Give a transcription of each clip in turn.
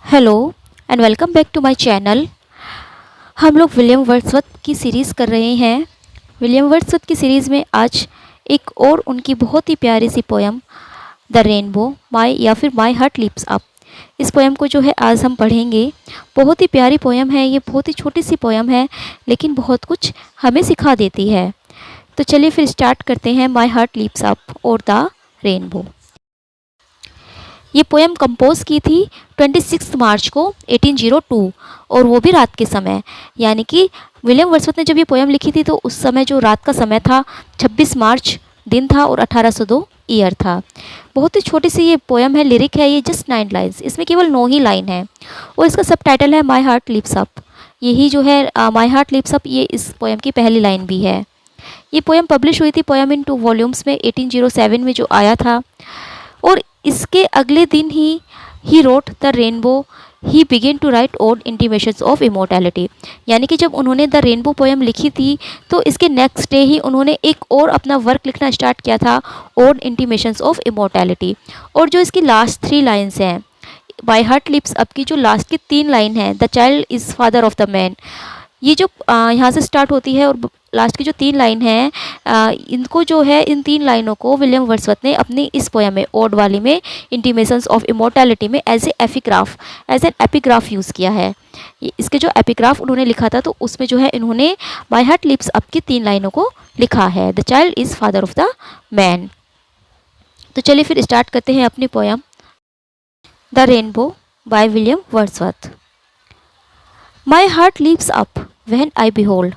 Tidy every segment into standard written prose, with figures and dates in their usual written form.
Hello and welcome back to my channel. हम लोग William Wordsworth की सीरीज़ कर रहे हैं। विलियम वर्ड्सवर्थ की सीरीज़ में आज एक और उनकी बहुत ही प्यारी सी पोयम द रेनबो माय या फिर माय हार्ट लीप्स अप, इस पोयम को जो है आज हम पढ़ेंगे। बहुत ही प्यारी पोयम है ये, बहुत ही छोटी सी पोयम है लेकिन बहुत कुछ हमें सिखा देती है। तो चलिए फिर स्टार्ट करते हैं माय हार्ट लीप्स अप और द रेनबो। ये पोएम कंपोज की थी 26 मार्च को 1802 और वो भी रात के समय, यानी कि विलियम वर्ड्सवर्थ ने जब ये पोएम लिखी थी तो उस समय जो रात का समय था 26 मार्च दिन था और 1802 ईयर था। बहुत ही छोटी सी ये पोएम है, लिरिक है ये जस्ट 9 लाइन्स, इसमें केवल 9 ही लाइन है और इसका सब टाइटल है माई हार्ट लिप्स अप। यही जो है माई हार्ट लिप्स अप ये इस पोएम की पहली लाइन भी है। ये पोएम पब्लिश हुई थी पोएम इन 2 वॉल्यूम्स में 1807 में जो आया था और इसके अगले दिन ही wrote the rainbow he began to write ode intimations of immortality, यानी कि जब उन्होंने द रेनबो पोएम लिखी थी तो इसके नेक्स्ट डे ही उन्होंने एक और अपना वर्क लिखना स्टार्ट किया था, ओड इंटीमेशंस ऑफ इमोर्टैलिटी। और जो इसकी लास्ट 3 लाइन्स हैं बाय हार्ट लिप्स अप की, जो लास्ट की 3 लाइन है the child is father of the man, ये जो यहाँ से स्टार्ट होती है और लास्ट की जो 3 लाइन है, इनको जो है इन 3 लाइनों को विलियम वर्ड्सवर्थ ने अपनी इस पोएम में ओड वाली में इंटीमेशंस ऑफ इमोर्टैलिटी में एज एन एपिग्राफ यूज़ किया है। इसके जो एपिग्राफ उन्होंने लिखा था तो उसमें जो है इन्होंने माय हार्ट लिप्स अप की 3 लाइनों को लिखा है, the child is father of the man. तो चलिए फिर स्टार्ट करते हैं अपनी poem the rainbow by William Wordsworth. My heart leaps up when I behold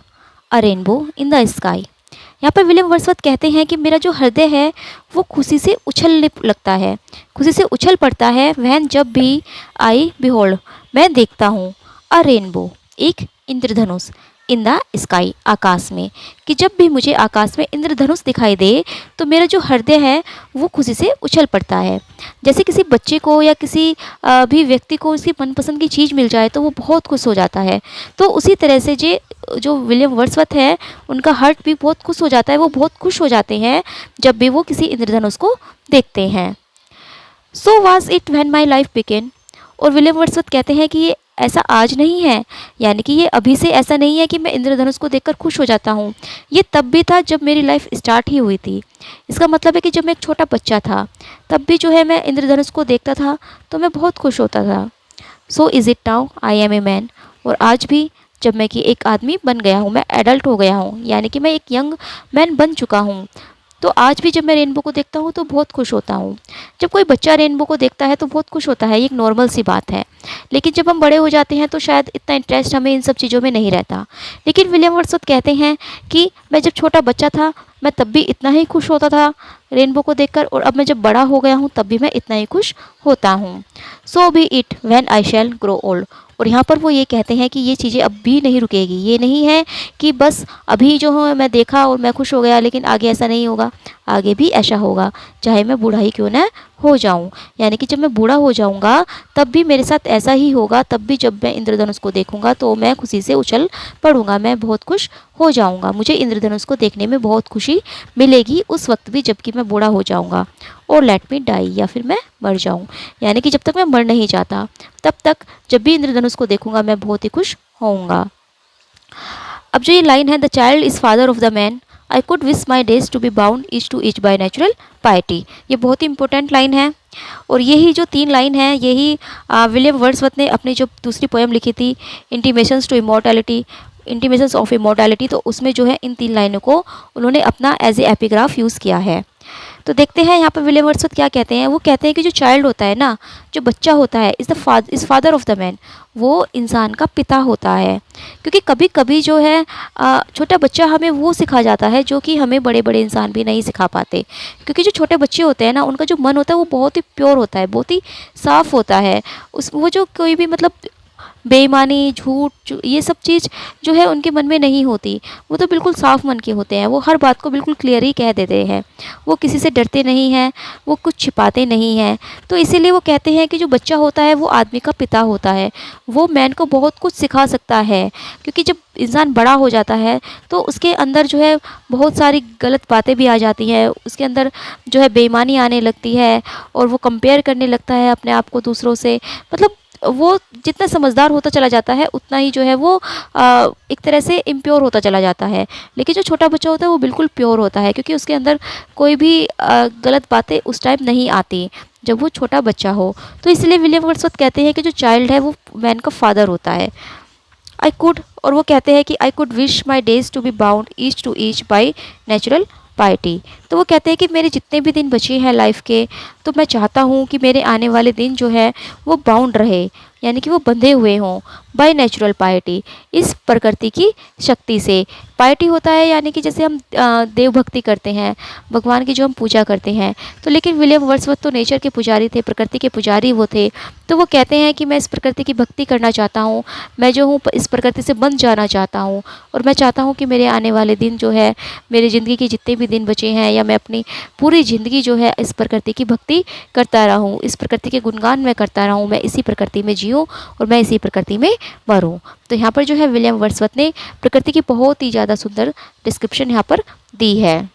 a rainbow in the sky. यहाँ पर विलियम वर्ड्सवर्थ कहते हैं कि मेरा जो हृदय है वो खुशी से उछलने लगता है, खुशी से उछल पड़ता है। वहन जब भी आई बिहोल्ड मैं देखता हूँ, अ रेनबो एक इंद्रधनुष, इन द स्काई आकाश में, कि जब भी मुझे आकाश में इंद्रधनुष दिखाई दे तो मेरा जो हृदय है वो खुशी से उछल पड़ता है। जैसे किसी बच्चे को या किसी भी व्यक्ति को उसकी मनपसंद की चीज़ मिल जाए तो वो बहुत खुश हो जाता है, तो उसी तरह से जो विलियम वर्ड्सवर्थ है उनका हार्ट भी बहुत खुश हो जाता है, वो बहुत खुश हो जाते हैं जब भी वो किसी इंद्रधनुष को देखते हैं। So was it when my life began, और विलियम वर्ड्सवर्थ कहते हैं कि ये ऐसा आज नहीं है, यानी कि ये अभी से ऐसा नहीं है कि मैं इंद्रधनुष को देखकर खुश हो जाता हूँ, ये तब भी था जब मेरी लाइफ स्टार्ट ही हुई थी। इसका मतलब है कि जब मैं एक छोटा बच्चा था तब भी जो है मैं इंद्रधनुष को देखता था तो मैं बहुत खुश होता था। So is it now I am a man, और आज भी जब मैं कि एक आदमी बन गया हूँ, मैं एडल्ट हो गया हूँ, यानी कि मैं एक यंग मैन बन चुका हूँ, तो आज भी जब मैं रेनबो को देखता हूँ तो बहुत खुश होता हूँ। जब कोई बच्चा रेनबो को देखता है तो बहुत खुश होता है, ये एक नॉर्मल सी बात है, लेकिन जब हम बड़े हो जाते हैं तो शायद इतना इंटरेस्ट हमें इन सब चीज़ों में नहीं रहता। लेकिन विलियम वर्ड्सवर्थ कहते हैं कि मैं जब छोटा बच्चा था मैं तब भी इतना ही खुश होता था रेनबो को देखकर, और अब मैं जब बड़ा हो गया हूँ तब भी मैं इतना ही खुश होता हूँ। So be it when I shall grow old, और यहाँ पर वो ये कहते हैं कि ये चीज़ें अब भी नहीं रुकेगी, ये नहीं है कि बस अभी जो है मैं देखा और मैं खुश हो गया लेकिन आगे ऐसा नहीं होगा, आगे भी ऐसा होगा चाहे मैं बूढ़ा ही क्यों ना हो जाऊं, यानी कि जब मैं बूढ़ा हो जाऊंगा तब भी मेरे साथ ऐसा ही होगा, तब भी जब मैं इंद्रधनुष को देखूंगा तो मैं खुशी से उछल पड़ूंगा, मैं बहुत खुश हो जाऊंगा, मुझे इंद्रधनुष को देखने में बहुत खुशी मिलेगी उस वक्त भी जबकि मैं बूढ़ा हो जाऊंगा। और लेट मी डाई, या फिर मैं मर जाऊं, यानी कि जब तक मैं मर नहीं जाता तब तक जब भी इंद्रधनुष को देखूंगा मैं बहुत ही खुश होऊंगा। अब जो ये लाइन है the child is father of the man, I could wish my days to be bound each to each by natural piety, ये बहुत ही इंपॉर्टेंट लाइन है। और यही जो 3 लाइन है यही विलियम वर्ड्सवर्थ ने अपनी जो दूसरी पोएम लिखी थी इंटीमेशंस ऑफ इमोर्टैलिटी, तो उसमें जो है इन 3 लाइनों को उन्होंने अपना एज ए एपिग्राफ यूज़ किया है। तो देखते हैं यहाँ पर विलियम वर्ड्सवर्थ क्या कहते हैं। वो कहते हैं कि जो चाइल्ड होता है ना, जो बच्चा होता है is father of the man, वो इंसान का पिता होता है, क्योंकि कभी कभी जो है छोटा बच्चा हमें वो सिखा जाता है जो कि हमें बड़े बड़े इंसान भी नहीं सिखा पाते, क्योंकि जो छोटे बच्चे होते हैं ना उनका जो मन होता है वो बहुत ही प्योर होता है, बहुत ही साफ़ होता है, वो जो कोई भी मतलब बेईमानी झूठ ये सब चीज़ जो है उनके मन में नहीं होती, वो तो बिल्कुल साफ़ मन के होते हैं, वो हर बात को बिल्कुल क्लियर ही कह देते हैं, वो किसी से डरते नहीं हैं, वो कुछ छिपाते नहीं हैं। तो इसीलिए वो कहते हैं कि जो बच्चा होता है वो आदमी का पिता होता है, वो मैन को बहुत कुछ सिखा सकता है, क्योंकि जब इंसान बड़ा हो जाता है तो उसके अंदर जो है बहुत सारी गलत बातें भी आ जाती हैं, उसके अंदर जो है बेईमानी आने लगती है और वो कंपेयर करने लगता है अपने आप को दूसरों से, मतलब वो जितना समझदार होता चला जाता है उतना ही जो है वो एक तरह से इम्प्योर होता चला जाता है। लेकिन जो छोटा बच्चा होता है वो बिल्कुल प्योर होता है, क्योंकि उसके अंदर कोई भी गलत बातें उस टाइम नहीं आती जब वो छोटा बच्चा हो। तो इसलिए विलियम वर्ड्सवर्थ कहते हैं कि जो चाइल्ड है वो मैन का फादर होता है। आई कुड, और वो कहते हैं कि I could wish my days to be bound each to each by natural piety. तो वो कहते हैं कि मेरे जितने भी दिन बचे हैं लाइफ के, तो मैं चाहता हूँ कि मेरे आने वाले दिन जो है वो बाउंड रहे, यानी कि वो बंधे हुए हों बाय नेचुरल पाइटी, इस प्रकृति की शक्ति से। पाइटी होता है यानी कि जैसे हम देव भक्ति करते हैं, भगवान की जो हम पूजा करते हैं। तो लेकिन विलियम वर्ड्सवर्थ तो नेचर के पुजारी थे, प्रकृति के पुजारी वो थे। तो वो कहते हैं कि मैं इस प्रकृति की भक्ति करना चाहता हूँ, मैं जो हूँ इस प्रकृति से बंध जाना चाहता हूँ, और मैं चाहता हूँ कि मेरे आने वाले दिन जो है, मेरी ज़िंदगी के जितने भी दिन बचे हैं, या मैं अपनी पूरी ज़िंदगी जो है इस प्रकृति की भक्ति करता रहूँ, इस प्रकृति के गुणगान मैं करता रहूँ, मैं इसी प्रकृति में जीऊँ और मैं इसी प्रकृति में मरूँ। तो यहाँ पर जो है विलियम वर्ड्सवर्थ ने प्रकृति की बहुत ही ज़्यादा सुंदर डिस्क्रिप्शन यहाँ पर दी है।